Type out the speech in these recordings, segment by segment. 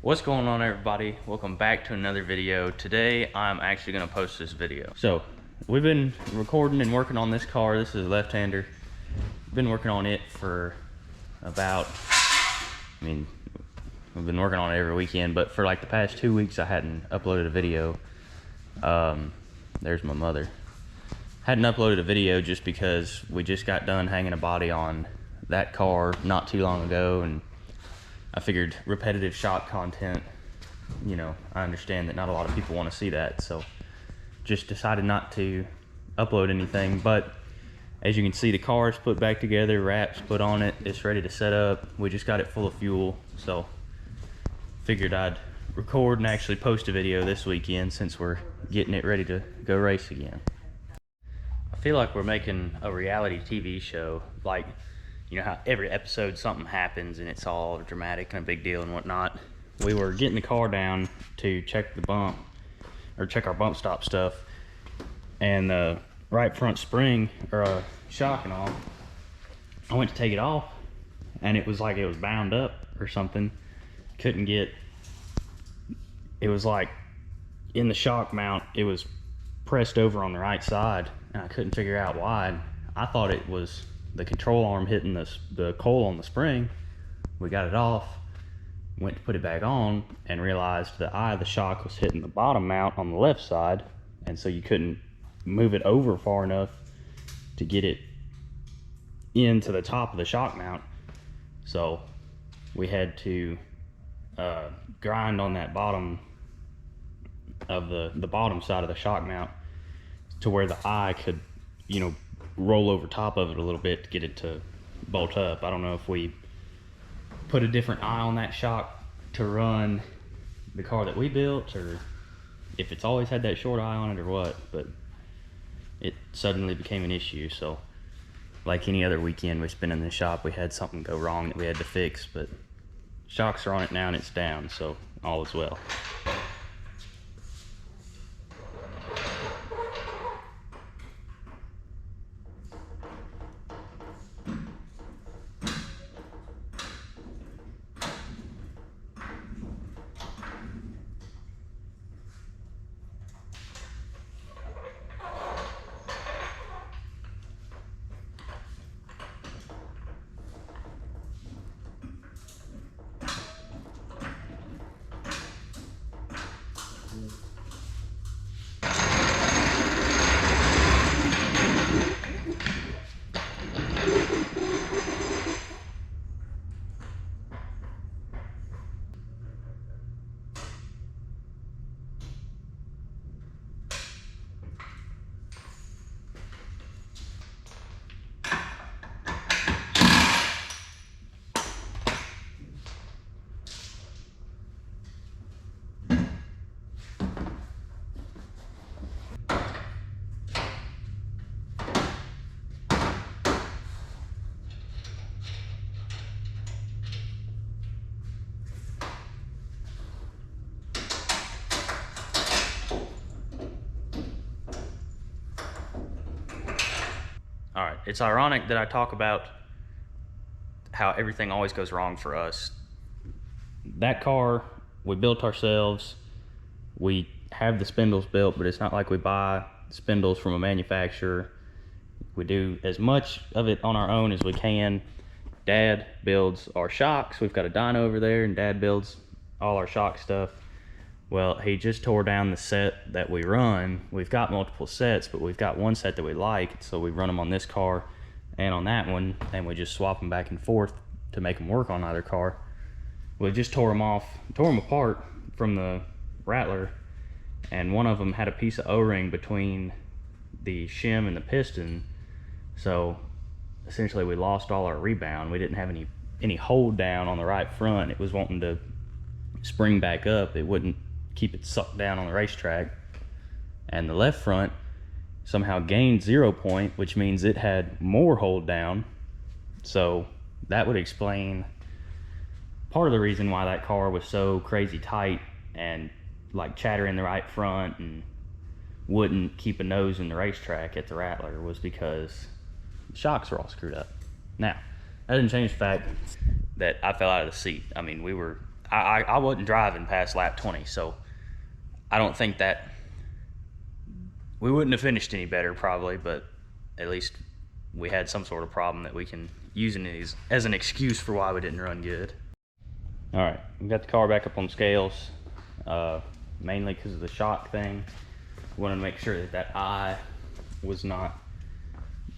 What's going on, everybody? Welcome back to another video. Today I'm actually going to post this video. So we've been recording and working on this car. This is a left-hander. Been working on it for about, we've been working on it every weekend, but for like the past 2 weeks I hadn't uploaded a video. There's my mother. Hadn't uploaded a video just because we just got done hanging a body on that car not too long ago, and I figured repetitive shock content, I understand that not a lot of people want to see that, so just decided not to upload anything. But as you can see, the car is put back together, wraps put on it, it's ready to set up. We just got it full of fuel, so figured I'd record and actually post a video this weekend since we're getting it ready to go race again. I feel like we're making a reality TV show, like, how every episode something happens and it's all dramatic and a big deal and whatnot. We were getting the car down to check the bump, or check our bump stop stuff, and the right front spring, or shock and all, I went to take it off and it was like it was bound up or something. Couldn't get, it was like in the shock mount, it was pressed over on the right side, and I couldn't figure out why. I thought it was the control arm hitting the coil on the spring. We got it off, went to put it back on, and realized the eye of the shock was hitting the bottom mount on the left side, and so you couldn't move it over far enough to get it into the top of the shock mount. So we had to grind on that bottom of the bottom side of the shock mount to where the eye could, roll over top of it a little bit to get it to bolt up. I don't know if we put a different eye on that shock to run the car that we built, or if it's always had that short eye on it or what, but it suddenly became an issue. So like any other weekend we spent in the shop, we had something go wrong that we had to fix, but shocks are on it now and it's down, so all is well. All right, it's ironic that I talk about how everything always goes wrong for us. That car, we built ourselves. We have the spindles built, but it's not like we buy spindles from a manufacturer. We do as much of it on our own as we can. Dad builds our shocks. We've got a dyno over there, and Dad builds all our shock stuff. Well, he just tore down the set that we run. We've got multiple sets, but we've got one set that we like, so we run them on this car and on that one, and we just swap them back and forth to make them work on either car. We just tore them apart from the rattler, and one of them had a piece of O-ring between the shim and the piston, so essentially we lost all our rebound. We didn't have any hold down on the right front. It was wanting to spring back up. It wouldn't keep it sucked down on the racetrack. And the left front somehow gained 0 point, which means it had more hold down. So that would explain part of the reason why that car was so crazy tight and like chattering the right front and wouldn't keep a nose in the racetrack at the rattler, was because the shocks were all screwed up. Now, that didn't change the fact that I fell out of the seat. I mean, we were I wasn't driving past lap 20, so I don't think that we wouldn't have finished any better probably, but at least we had some sort of problem that we can use as an excuse for why we didn't run good. All right, we got the car back up on scales, mainly because of the shock thing. We wanted to make sure that that eye was not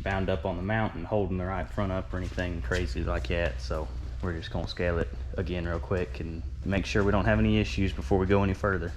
bound up on the mount and holding the right front up or anything crazy like that. So we're just gonna scale it again real quick and make sure we don't have any issues before we go any further.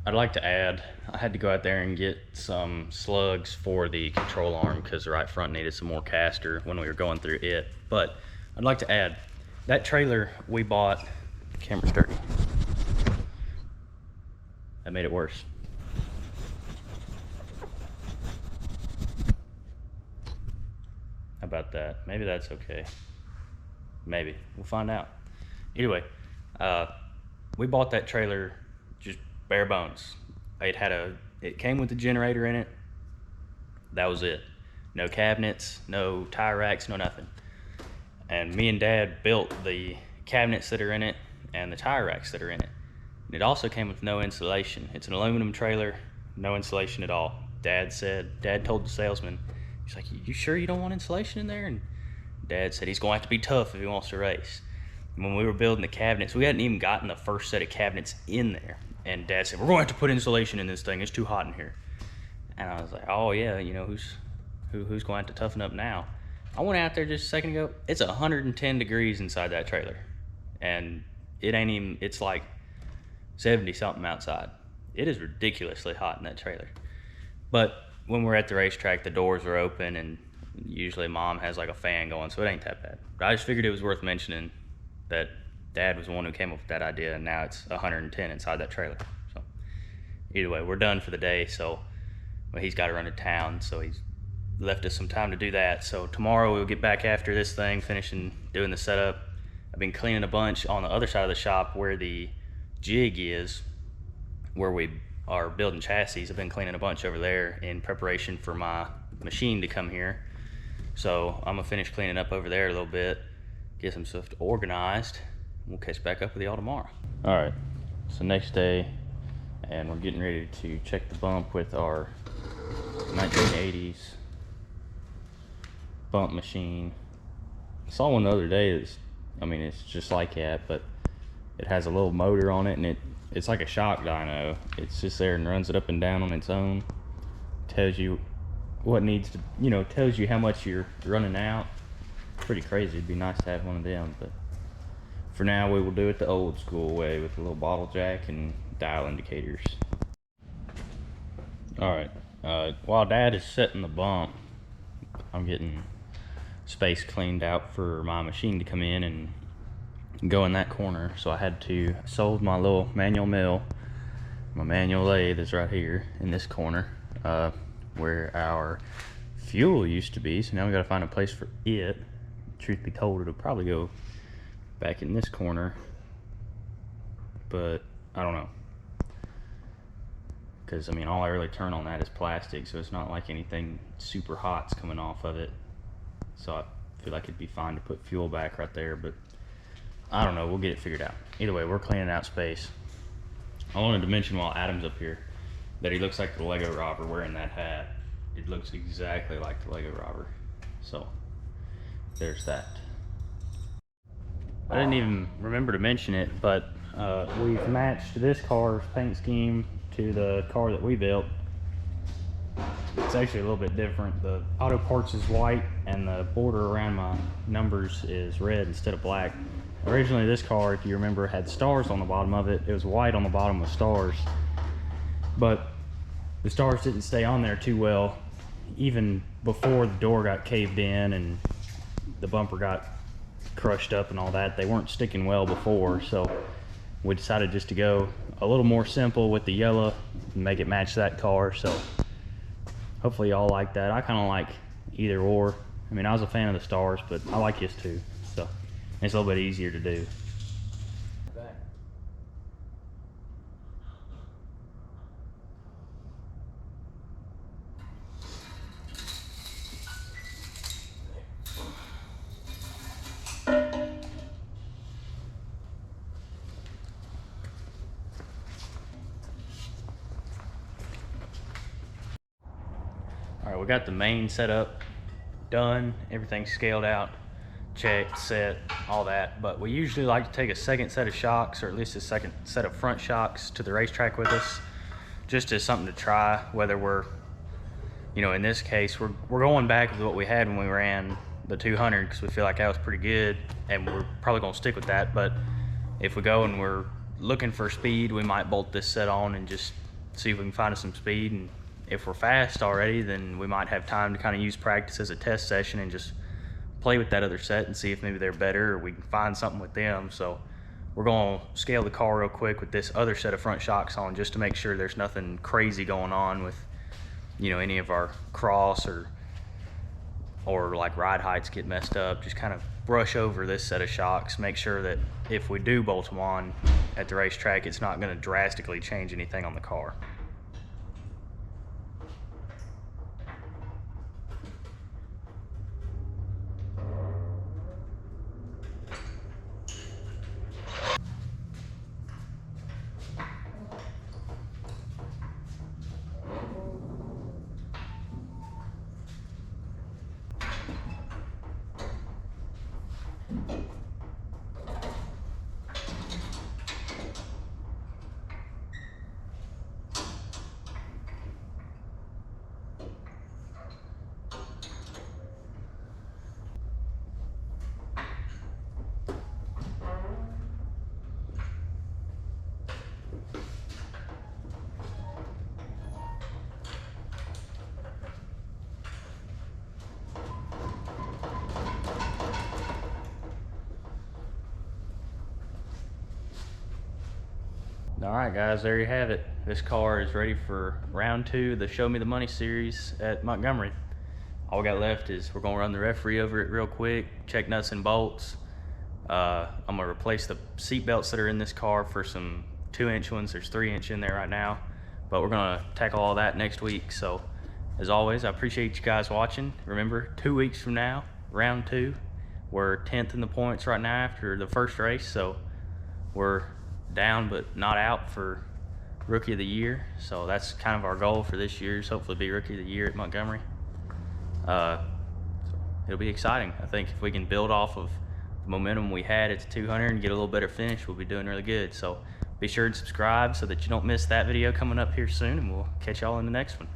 I'd like to add, I had to go out there and get some slugs for the control arm because the right front needed some more caster when we were going through it. But I'd like to add, that trailer we bought, camera's dirty. That made it worse. How about that? Maybe that's okay. Maybe, we'll find out. Anyway, we bought that trailer just bare bones. It came with the generator in it. That was it. No cabinets, no tire racks, no nothing. And me and Dad built the cabinets that are in it and the tire racks that are in it. And it also came with no insulation. It's an aluminum trailer, no insulation at all. Dad told the salesman, he's like, you sure you don't want insulation in there? And Dad said he's gonna have to be tough if he wants to race. And when we were building the cabinets, we hadn't even gotten the first set of cabinets in there. And Dad said, we're going to have to put insulation in this thing. It's too hot in here. And I was like, oh yeah, you know, who's going to have to toughen up now? I went out there just a second ago. It's 110 degrees inside that trailer. And it's like 70 something outside. It is ridiculously hot in that trailer. But when we're at the racetrack, the doors are open and usually Mom has like a fan going, so it ain't that bad. But I just figured it was worth mentioning that Dad was the one who came up with that idea, and now it's 110 inside that trailer. So either way, we're done for the day. So he's got to run to town, so he's left us some time to do that. So tomorrow we'll get back after this thing, finishing doing the setup. I've been cleaning a bunch on the other side of the shop where the jig is, where we are building chassis. I've been cleaning a bunch over there in preparation for my machine to come here. So I'm gonna finish cleaning up over there a little bit, get some stuff organized. We'll catch back up with y'all tomorrow. All right, so next day, and we're getting ready to check the bump with our 1980s bump machine. I saw one the other day it's just like that, but it has a little motor on it, and it's like a shock dyno. It's just there and runs it up and down on its own. Tells you what needs to, tells you how much you're running out. Pretty crazy. It'd be nice to have one of them, but for now we will do it the old school way with a little bottle jack and dial indicators. All right, while Dad is setting the bump, I'm getting space cleaned out for my machine to come in and go in that corner. So I sold my little manual mill. My manual lathe is right here in this corner, where our fuel used to be. So now we gotta find a place for it. Truth be told, it'll probably go back in this corner, but I don't know, because all I really turn on that is plastic, so it's not like anything super hot's coming off of it. So I feel like it'd be fine to put fuel back right there, but I don't know, we'll get it figured out. Either way, we're cleaning out space. I wanted to mention while Adam's up here that he looks like the Lego robber wearing that hat. It looks exactly like the Lego robber. So there's that. I didn't even remember to mention it, but we've matched this car's paint scheme to the car that we built. It's actually a little bit different. The auto parts is white and the border around my numbers is red instead of black. Originally this car, if you remember, had stars on the bottom of it. It was white on the bottom with stars, but the stars didn't stay on there too well. Even before the door got caved in and the bumper got crushed up and all that, they weren't sticking well before, so we decided just to go a little more simple with the yellow and make it match that car. So hopefully y'all like that. I kind of like either or. I mean, I was a fan of the stars, but I like his too, so it's a little bit easier to do. All right, we got the main setup done, everything's scaled out, checked, set, all that. But we usually like to take a second set of shocks, or at least a second set of front shocks, to the racetrack with us, just as something to try. Whether we're, you know, in this case, we're going back with what we had when we ran the 200, because we feel like that was pretty good, and we're probably gonna stick with that. But if we go and we're looking for speed, we might bolt this set on and just see if we can find us some speed. And if we're fast already, then we might have time to kind of use practice as a test session and just play with that other set and see if maybe they're better or we can find something with them. So we're going to scale the car real quick with this other set of front shocks on, just to make sure there's nothing crazy going on with, you know, any of our cross or like ride heights get messed up. Just kind of brush over this set of shocks, make sure that if we do bolt them on at the racetrack, it's not going to drastically change anything on the car. All right, guys, there you have it. This car is ready for round 2 of the Show Me the Money series at Montgomery. All we got left is we're gonna run the referee over it real quick, check nuts and bolts. I'm gonna replace the seat belts that are in this car for some 2-inch ones. There's 3-inch in there right now, but we're gonna tackle all that next week. So as always, I appreciate you guys watching. Remember, 2 weeks from now, round 2. We're 10th in the points right now after the first race, so we're down but not out for Rookie of the Year. So that's kind of our goal for this year, is hopefully be Rookie of the Year at Montgomery. So it'll be exciting. I think if we can build off of the momentum we had at the 200 and get a little better finish, we'll be doing really good. So be sure to subscribe so that you don't miss that video coming up here soon, and we'll catch y'all in the next one.